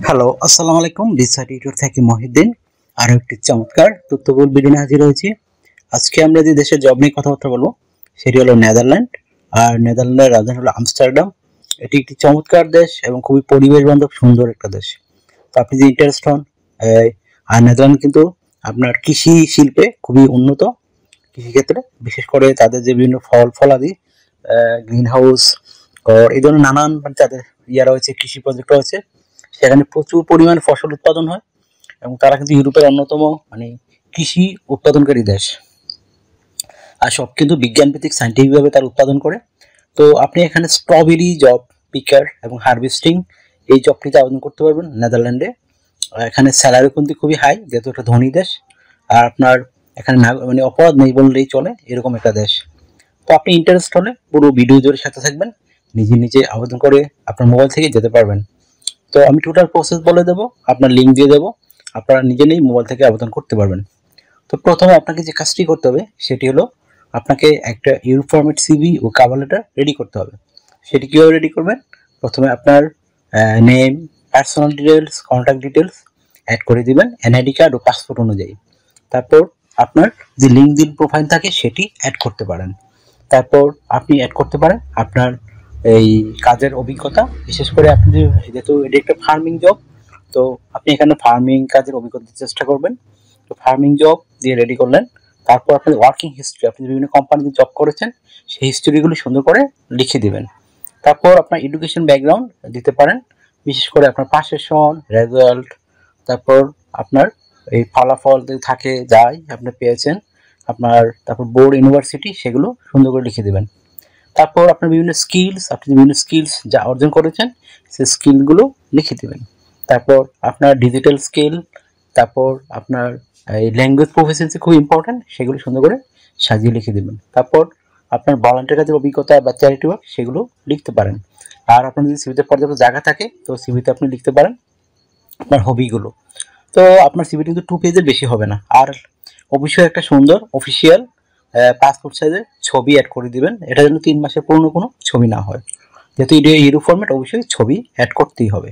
Hello, আসসালামু আলাইকুম। Research editor থেকে মহিউদ্দিন। আরও একটি চমৎকার তথ্যবহুল ভিডিও নিয়ে হাজির হয়েছি। আজকে আমরা যে দেশের জব নিয়ে কথাবার্তা বলবো সেটি হলো নেদারল্যান্ড। আর নেদারল্যান্ডের রাজধানী হলো আমস্টারডাম। এটি একটি চমৎকার দেশ এবং খুবই পরিবেশ বান্ধব সুন্দর একটা দেশ। তো আপনি যে ইন্টারেস্ট হন, আর নেদারল্যান্ড কিন্তু আপনার কৃষি শিল্পে খুবই উন্নত। কৃষিক্ষেত্রে বিশেষ করে তাদের যে বিভিন্ন ফলাদি, গ্রিন হাউস এই ধরনের নানান মানে তাদের রয়েছে, কৃষি প্রজেক্ট রয়েছে। সেখানে প্রচুর পরিমাণ ফসল উৎপাদন হয় এবং তারা কিন্তু ইউরোপের অন্যতম মানে কৃষি উৎপাদনকারী দেশ। আর সব কিন্তু বিজ্ঞানভিত্তিক সাইন্টিফিকভাবে তারা উৎপাদন করে। তো আপনি এখানে স্ট্রবেরি জব, পিকার এবং হারভেস্টিং এই জবটিতে আবেদন করতে পারবেন নেদারল্যান্ডে। এখানে স্যালারি কিন্তু খুবই হাই, যেহেতু একটা ধনী দেশ। আর আপনার এখানে মানে অপরাধ নেই বললেই চলে, এরকম একটা দেশ। তো আপনি ইন্টারেস্ট হলে পুরো ভিডিও জুড়ে সাথে থাকবেন, নিজে নিজে আবেদন করে আপনার মোবাইল থেকে যেতে পারবেন। তো আমি টোটাল প্রসেস বলে দেবো, আপনার লিঙ্ক দিয়ে দেবো, আপনারা নিজে নিজেই মোবাইল থেকে আবেদন করতে পারবেন। তো প্রথমে আপনাকে যে কাজটি করতে হবে সেটি হলো আপনাকে একটা ইউরো ফরম্যাট সিভি ও কভার লেটার রেডি করতে হবে। সেটি কীভাবে রেডি করবেন? প্রথমে আপনার name, personal details, contact details add করে দিবেন এনআইডি কার্ড ও পাসপোর্ট অনুযায়ী। তারপর আপনার যে লিঙ্কডইন প্রোফাইল থাকে সেটি অ্যাড করতে পারেন। তারপর আপনি অ্যাড করতে পারেন আপনার এই কাজের অভিজ্ঞতা, বিশেষ করে আপনি যেহেতু এটি একটা ফার্মিং জব, তো আপনি এখানে ফার্মিং কাজের অভিজ্ঞতা চেষ্টা করবেন। তো ফার্মিং জব দিয়ে রেডি করলেন। তারপর আপনার ওয়ার্কিং হিস্ট্রি, আপনি বিভিন্ন কোম্পানিতে জব করেছেন সেই হিস্ট্রিগুলো সুন্দর করে লিখে দিবেন। তারপর আপনার এডুকেশন ব্যাকগ্রাউন্ড দিতে পারেন, বিশেষ করে আপনার পাশের সন, রেজাল্ট, তারপর আপনার এই ফলাফল থাকে যাই আপনি পেয়েছেন আপনার, তারপর বোর্ড, ইউনিভার্সিটি, সেগুলো সুন্দর করে লিখে দেবেন। তারপর আপনার বিভিন্ন স্কিলস, আপনি বিভিন্ন স্কিলস যা অর্জন করেছেন সেই স্কিলগুলো লিখে দেবেন। তারপর আপনার ডিজিটাল স্কিল, তারপর আপনার এই ল্যাঙ্গুয়েজ প্রফিসিয়েন্সি খুব ইম্পর্ট্যান্ট, সেগুলো সুন্দর করে সাজিয়ে লিখে দেবেন। তারপর আপনার ভলান্টিয়ার কাজের অভিজ্ঞতা বা চ্যারিটি ওয়ার্ক সেগুলো লিখতে পারেন। আর আপনার যদি সিভিতে পর্যাপ্ত জায়গা থাকে তো সিভিতে আপনি লিখতে পারেন আপনার হবিগুলো। তো আপনার সিভিটা কিন্তু 2 পেজের বেশি হবে না। আর অবশ্যই একটা সুন্দর অফিসিয়াল পাসপোর্ট সাইজের ছবি অ্যাড করে দিবেন। এটা যেন 3 মাসের পুরনো কোনো ছবি না হয়, যেহেতু এটা ইউরো ফরম্যাট, অবশ্যই ছবি অ্যাড করতেই হবে।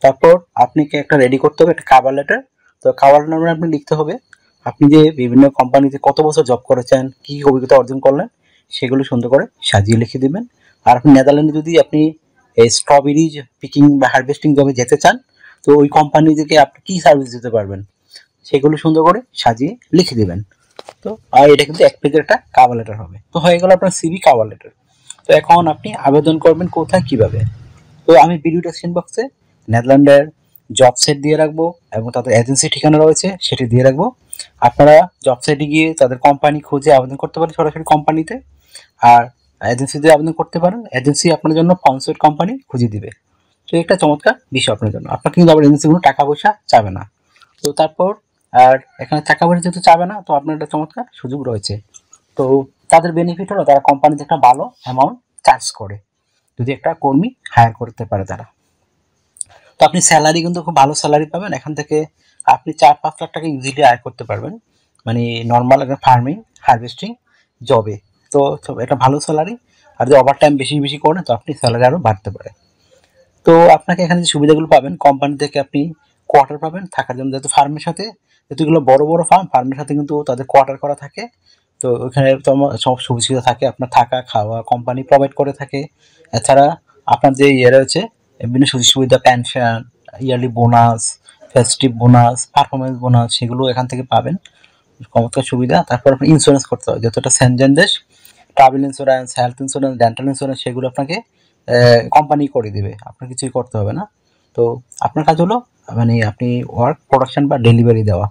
তারপর আপনাকে একটা রেডি করতে হবে একটা কাভার লেটার। তো কাভার লেটার আপনি লিখতে হবে আপনি যে বিভিন্ন কোম্পানিতে কত বছর জব করেছেন, কী কী অভিজ্ঞতা অর্জন করলেন, সেগুলো সুন্দর করে সাজিয়ে লিখে দেবেন। আর আপনি নেদারল্যান্ডে যদি আপনি এই স্ট্রবেরি পিকিং বা হারভেস্টিং জবে যেতে চান, তো ওই কোম্পানি থেকে আপনি কী সার্ভিস দিতে পারবেন সেগুলো সুন্দর করে সাজিয়ে লিখে দেবেন। তো আর এটা কিন্তু 1 পেজের একটা কাভার লেটার হবে। তো হয়ে গেল আপনার সিভি, কাভার লেটার। তো এখন আপনি আবেদন করবেন কোথায়, কিভাবে? তো আমি ভিডিও ডেসক্রিপশন বক্সে নেদারল্যান্ডের জব সাইট দিয়ে রাখবো এবং তাদের এজেন্সি ঠিকানা রয়েছে সেটি দিয়ে রাখবো। আপনারা জব সাইটে গিয়ে তাদের কোম্পানি খুঁজে আবেদন করতে পারেন সরাসরি কোম্পানিতে। আর এজেন্সিতে আবেদন করতে পারেন, এজেন্সি আপনার জন্য স্পন্সর্ড কোম্পানি খুঁজে দিবে। তো একটা চমৎকার বিষয় আপনার জন্য, আপনার কিন্তু আবার এজেন্সি কোনো টাকা পয়সা চাবে না। তো তারপর আর এখানে টাকা পয়সা যেহেতু চাবে না, তো আপনার একটা চমৎকার সুযোগ রয়েছে। তো তাদের বেনিফিট হলো তারা কোম্পানিতে একটা ভালো অ্যামাউন্ট চার্জ করে যদি একটা কর্মী হায়ার করতে পারে তারা। তো আপনি স্যালারি কিন্তু খুব ভালো স্যালারি পাবেন এখান থেকে। আপনি 4-5 লাখ টাকা ইজিলি আয় করতে পারবেন, মানে নর্মাল একটা ফার্মিং হারভেস্টিং জবে। তো এটা ভালো স্যালারি। আর যদি ওভার টাইম বেশি বেশি করেন তো আপনি স্যালারি আরও বাড়তে পারে। তো আপনাকে এখানে যে সুবিধাগুলো পাবেন, কোম্পানি থেকে আপনি কোয়ার্টার পাবেন থাকার জন্য, যেহেতু ফার্মের সাথে, যেহেতু এগুলো বড় বড় ফার্মের সাথে কিন্তু তাদের কোয়ার্টার করা থাকে। তো ওখানে সব সুবিধা থাকে, আপনার থাকা খাওয়া কোম্পানি প্রোভাইড করে থাকে। এছাড়া আপনার যে রয়েছে বিভিন্ন সুযোগ সুবিধা, pension, yearly bonus, festive bonus, performance bonus, সেগুলো এখান থেকে পাবেন, চমৎকার সুবিধা। তারপর আপনার ইন্স্যুরেন্স করতে হবে, যেহেতু এটা সেনজেন দেশ, travel insurance, health insurance, dental insurance সেগুলো আপনাকে কোম্পানি করে দিবে, আপনার কিছুই করতে হবে না। তো আপনার কাজ হলো মানে আপনি ওয়ার্ক প্রোডাকশন বা ডেলিভারি দেওয়া,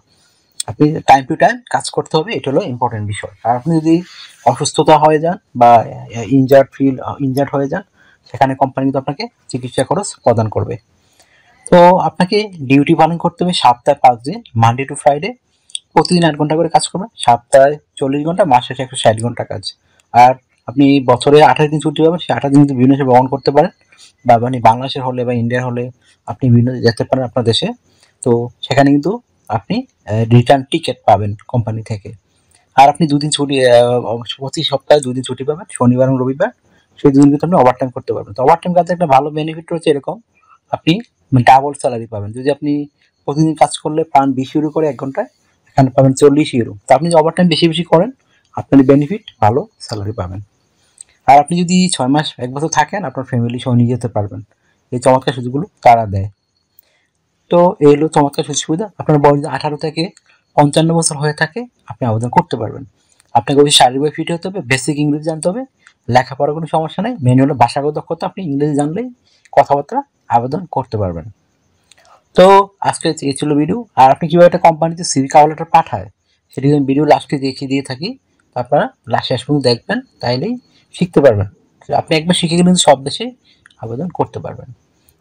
আপনি টাইম টু টাইম কাজ করতে হবে, এটা হলো ইম্পর্টেন্ট বিষয়। আর আপনি যদি অসুস্থতা হয়ে যান বা ইনজার্ড হয়ে যান, সেখানে কোম্পানি কিন্তু আপনাকে চিকিৎসা খরচ প্রদান করবে। তো আপনাকে ডিউটি পালন করতে হবে সপ্তাহে 5 দিন, মানডে টু ফ্রাইডে, প্রতিদিন 8 ঘন্টা করে কাজ করবেন, সপ্তাহে 40 ঘন্টা, মাসে 160 ঘন্টা কাজ। আর আপনি বছরে 28 দিন ছুটি পাবেন, সেই 28 দিন কিন্তু বিভিন্ন দেশে ভ্রমণ করতে পারেন, বা মানে বাংলাদেশের হলে বা ইন্ডিয়ার হলে আপনি বিভিন্ন যেতে পারেন আপনার দেশে। তো সেখানে কিন্তু আপনি রিটার্ন টিকিট পাবেন কোম্পানি থেকে। আর আপনি 2 দিন ছুটি, প্রতি সপ্তাহে 2 দিন ছুটি পাবেন, শনিবার এবং রবিবার। সেই 2 দিন কিন্তু আপনি ওভারটাইম করতে পারবেন। তো ওভারটাইম কাজে একটা ভালো বেনিফিট রয়েছে এরকম, আপনি ডাবল স্যালারি পাবেন। যদি আপনি প্রতিদিন কাজ করলে পান 20 ইউরো করে 1 ঘন্টায়, এখানে পাবেন 40 ইউরো। তো আপনি যদি ওভারটাইম বেশি বেশি করেন, আপনার বেনিফিট ভালো স্যালারি পাবেন। আর আপনি যদি 6 মাস 1 বছর থাকেন, আপনার ফ্যামিলি সহ নিয়ে যেতে পারবেন। এই চমৎকার সুযোগগুলো তারা দেয়। তো এই হলো চমৎকার সুযোগ সুবিধা। আপনার বয়স যদি 18 থেকে 55 বছর হয়ে থাকে, আপনি আবেদন করতে পারবেন। আপনাকে অবশ্যই শারীরিকভাবে ফিট হতে হবে, বেসিক ইংরেজি জানতে হবে, লেখাপড়ার কোনো সমস্যা নেই। মেন হলো ভাষাগত দক্ষতা, আপনি ইংরেজি জানলেই কথাবার্তা আবেদন করতে পারবেন। তো আজকে এই ছিল ভিডিও। আর আপনি কীভাবে একটা কোম্পানিতে সিভি কভার লেটার পাঠায়, সেটি আমি ভিডিও লাস্টে দেখিয়ে দিয়ে থাকি। তো আপনারা লাস্ট শেষ পর্যন্ত দেখবেন, তাইলেই শিখতে পারবেন। আপনি একবার শিখে গেলে সব দেশে আবেদন করতে পারবেন।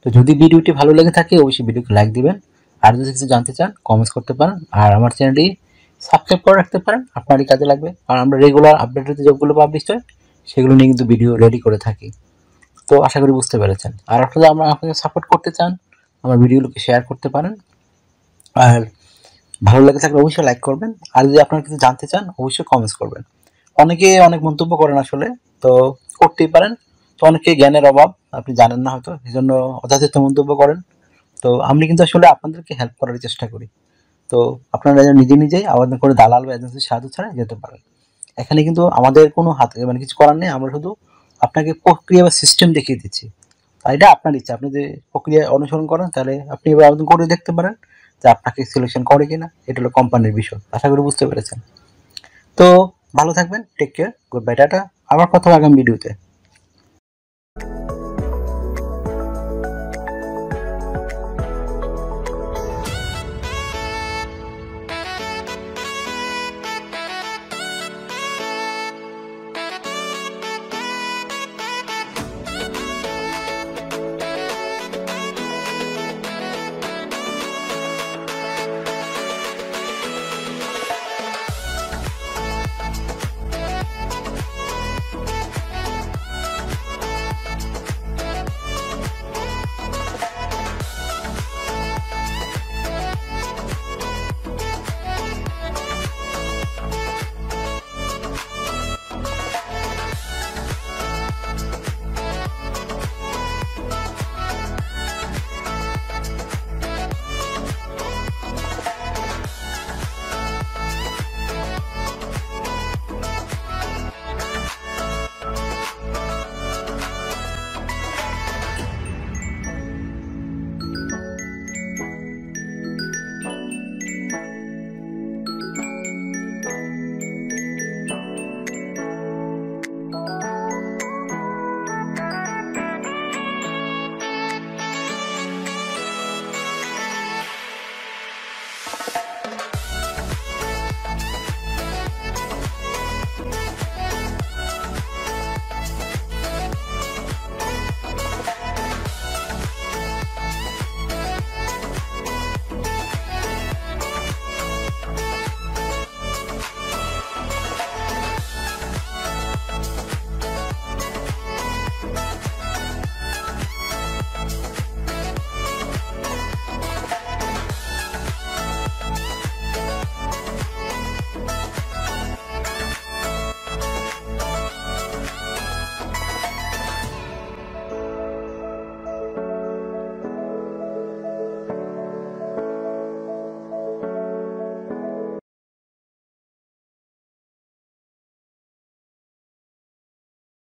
তো যদি ভিডিওটি ভালো লেগে থাকে, অবশ্যই ভিডিওকে লাইক দিবেন। আর যদি কিছু জানতে চান, কমেন্টস করতে পারেন। আর আমার চ্যানেলটি সাবস্ক্রাইব করে রাখতে পারেন, আপনারই কাজে লাগবে। আর আমরা রেগুলার আপডেটেড যেগুলো পাবলিশ হয়, সেগুলো নিয়ে কিন্তু ভিডিও রেডি করে থাকি। তো আশা করি বুঝতে পেরেছেন। আর আপনারা আপনাকে সাপোর্ট করতে চান, আমার ভিডিওগুলোকে শেয়ার করতে পারেন। আর ভালো লেগে থাকলে অবশ্যই লাইক করবেন। আর যদি আপনারা কিছু জানতে চান, অবশ্যই কমেন্টস করবেন। অনেকে অনেক মন্তব্য করেন আসলে, তো করতেই পারেন। তো অনেকে জ্ঞানের অভাব, আপনি জানেন না হয়তো, এই জন্য অযাচিত মন্তব্য করেন। তো আমি কিন্তু আসলে আপনাদেরকে হেল্প করার চেষ্টা করি। তো আপনারা যেন নিজে নিজেই আবেদন করে দালাল বা এজেন্সির সাহায্য ছাড়া যেতে পারেন। এখানে কিন্তু আমাদের কোনো হাতে কিছু করার নেই। আমরা শুধু আপনাকে প্রক্রিয়া বা সিস্টেম দেখিয়ে দিচ্ছি। আর এটা আপনার ইচ্ছা, আপনি যদি প্রক্রিয়া অনুসরণ করেন, তাহলে আপনি এবার আবেদন করে দেখতে পারেন যে আপনাকে সিলেকশন করে কিনা। এটা হলো কোম্পানির বিষয়। আশা করি বুঝতে পেরেছেন। তো ভালো থাকবেন, take care, goodbye, tata. আবার কথা হবে আগামী ভিডিওতে।